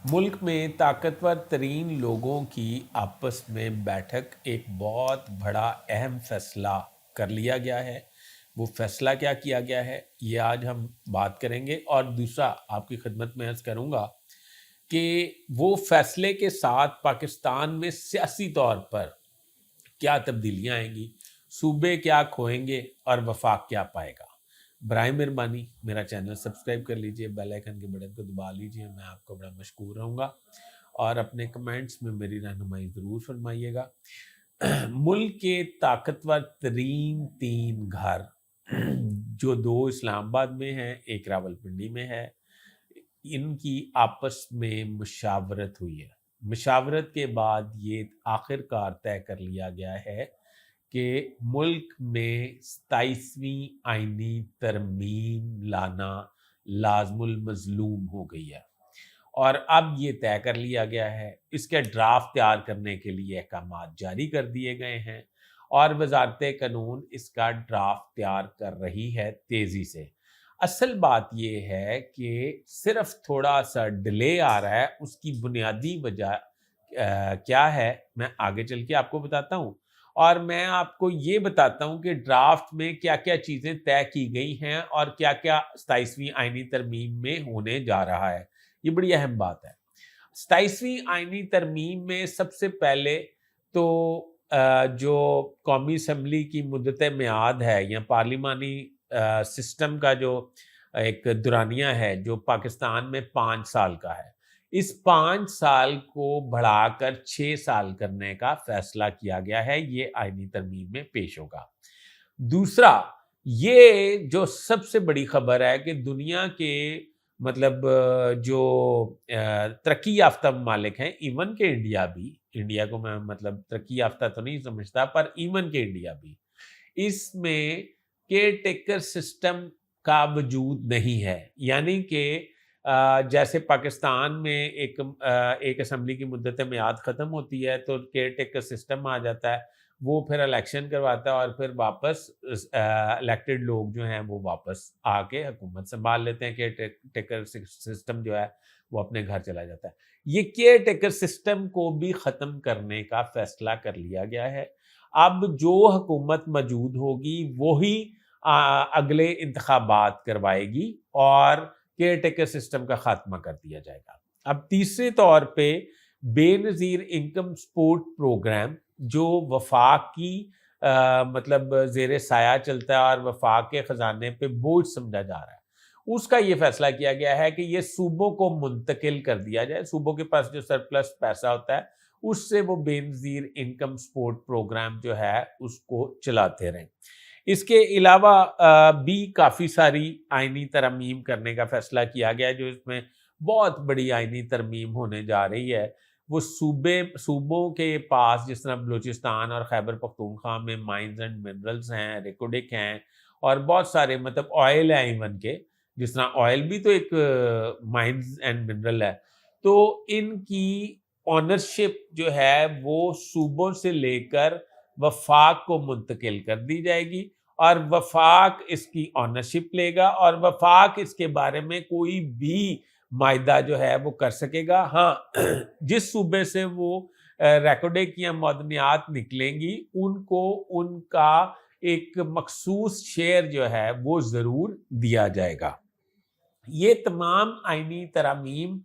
मुल्क में ताकतवर तरीन लोगों की आपस में बैठक एक बहुत बड़ा अहम फैसला कर लिया गया है। वो फैसला क्या किया गया है ये आज हम बात करेंगे, और दूसरा आपकी खिदमत में अर्ज़ करूँगा कि वो फैसले के साथ पाकिस्तान में सियासी तौर पर क्या तब्दीलियाँ आएंगी, सूबे क्या खोएंगे और वफाक क्या पाएगा। बराए मेहरबानी मेरा चैनल सब्सक्राइब कर लीजिए, बेल आइकन के बटन को दबा लीजिए, मैं आपको बड़ा मशकूर रहूँगा। और अपने कमेंट्स में मेरी रहनुमाई ज़रूर फरमाइएगा। मुल्क के ताकतवर तरीन 3 घर जो 2 इस्लामाबाद में हैं, एक रावलपिंडी में है, इनकी आपस में मुशावरत हुई है। मुशावरत के बाद ये आखिरकार तय कर लिया गया है कि मुल्क में 27वीं आइनी तरमीम लाना लाज़मुल मज़लूम हो गई है, और अब ये तय कर लिया गया है। इसके ड्राफ्ट तैयार करने के लिए अहकामात जारी कर दिए गए हैं, और वजारत कानून इसका ड्राफ्ट तैयार कर रही है तेज़ी से। असल बात ये है कि सिर्फ थोड़ा सा डिले आ रहा है, उसकी बुनियादी वजह क्या है मैं आगे चल के आपको बताता हूँ। और मैं आपको ये बताता हूँ कि ड्राफ्ट में क्या क्या चीज़ें तय की गई हैं और क्या क्या 27वीं आइनी तरमीम में होने जा रहा है। ये बड़ी अहम बात है। 27वीं आइनी तरमीम में सबसे पहले तो जो कौमी असम्बली की मुद्दत मियाद है या पार्लिमानी सिस्टम का जो एक दुरानिया है, जो पाकिस्तान में 5 साल का है, इस 5 साल को बढ़ाकर 6 साल करने का फैसला किया गया है। ये आइनी तरमीम में पेश होगा। दूसरा, ये जो सबसे बड़ी खबर है कि दुनिया के मतलब जो तरक्की याफ्ता ममालिक हैं, इवन के इंडिया भी, इंडिया को मैं मतलब तरक्की याफ्ता तो नहीं समझता, पर इवन के इंडिया भी, इसमें केयर टेकर सिस्टम का वजूद नहीं है। यानी कि जैसे पाकिस्तान में एक असम्बली की मुद्दत मियाद ख़त्म होती है तो केयर टेकर सिस्टम आ जाता है, वो फिर इलेक्शन करवाता है और फिर वापस इलेक्टेड लोग जो हैं वो वापस आके हुकूमत संभाल लेते हैं। केयर टेकर सिस्टम जो है वो अपने घर चला जाता है। ये केयर टेकर सिस्टम को भी ख़त्म करने का फैसला कर लिया गया है। अब जो हुकूमत मौजूद होगी वही अगले इंतखाबात करवाएगी और केयर टेकर सिस्टम का खात्मा कर दिया जाएगा। अब तीसरे तौर पे बेनज़ीर इनकम सपोर्ट प्रोग्राम जो वफाक की मतलब ज़ेरे साया चलता है और वफाक के ख़जाने पे बोझ समझा जा रहा है, उसका ये फैसला किया गया है कि ये सूबों को मुंतकिल कर दिया जाए। सूबों के पास जो सरप्लस पैसा होता है उससे वो बेनज़ीर इनकम सपोर्ट प्रोग्राम जो है उसको चलाते रहें। इसके अलावा भी काफ़ी सारी आइनी तरमीम करने का फैसला किया गया है। जो इसमें बहुत बड़ी आइनी तरमीम होने जा रही है वो सूबों के पास, जिस तरह बलूचिस्तान और खैबर पख्तूनख्वा में माइंस एंड मिनरल्स हैं, रिकोडिक हैं, और बहुत सारे मतलब ऑयल है इवन के, जिस तरह ऑयल भी तो एक माइंस एंड मिनरल है। तो इनकी ऑनरशिप जो है वो सूबों से लेकर वफाक को मुंतकिल कर दी जाएगी, और वफाक इसकी ऑनरशिप लेगा, और वफाक इसके बारे में कोई भी मायदा जो है वो कर सकेगा। हाँ, जिस सूबे से वो रेकोडिक या मदनियात निकलेंगी उनको उनका एक मखसूस शेयर जो है वो ज़रूर दिया जाएगा। ये तमाम आइनी तरामीम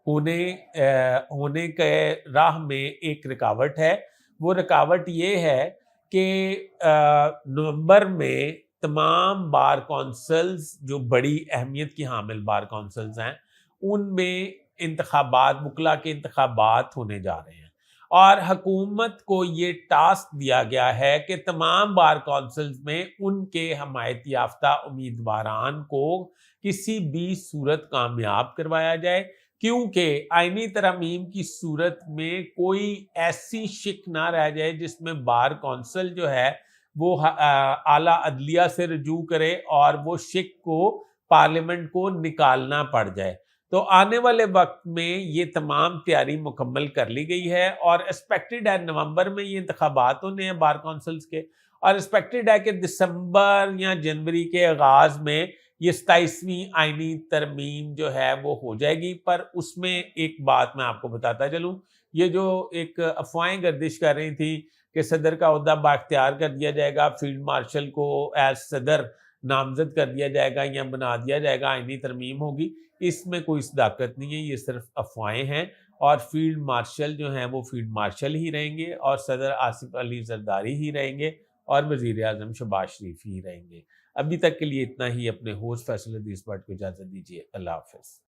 होने के राह में एक रुकावट है। वो रुकावट ये है कि नवंबर में तमाम बार कौंसल्स जो बड़ी अहमियत की हामिल बार कौंसल्स हैं उनमें इंतखाबात, वकला के इंतखाबात होने जा रहे हैं, और हुकूमत को ये टास्क दिया गया है कि तमाम बार कौंसल्स में उनके हमायत याफ्ता उम्मीदवारान को किसी भी सूरत कामयाब करवाया जाए, क्योंकि आइनी तरमीम की सूरत में कोई ऐसी शिक ना रह जाए जिसमें बार कौंसल जो है वो आला अदलिया से रजू करे और वो शिक को पार्लियामेंट को निकालना पड़ जाए। तो आने वाले वक्त में ये तमाम तैयारी मुकम्मल कर ली गई है, और एक्सपेक्टेड है नवंबर में ये इंतखाबात होने हैं बार कौंसल्स के, और एक्सपेक्टेड है कि दिसंबर या जनवरी के आगाज में یہ 27ویں آئینی ترمیم جو ہے وہ ہو جائے گی، پر اس میں ایک بات میں آپ کو بتاتا چلوں، یہ جو ایک افواہیں گردش کر رہی تھی کہ صدر کا عہدہ بااختیار کر دیا جائے گا، فیلڈ مارشل کو ایز صدر نامزد کر دیا جائے گا یا بنا دیا جائے گا، آئینی ترمیم ہوگی، اس میں کوئی صداقت نہیں ہے، یہ صرف افواہیں ہیں، اور فیلڈ مارشل جو ہیں وہ فیلڈ مارشل ہی رہیں گے، اور صدر آصف علی زرداری ہی رہیں گے، اور وزیر اعظم شہباز شریف ہی رہیں گے۔ ابھی تک کے لیے اتنا ہی۔ اپنے ہوسٹ فیصل حدیث بٹ کو اجازت دیجیے۔ اللہ حافظ۔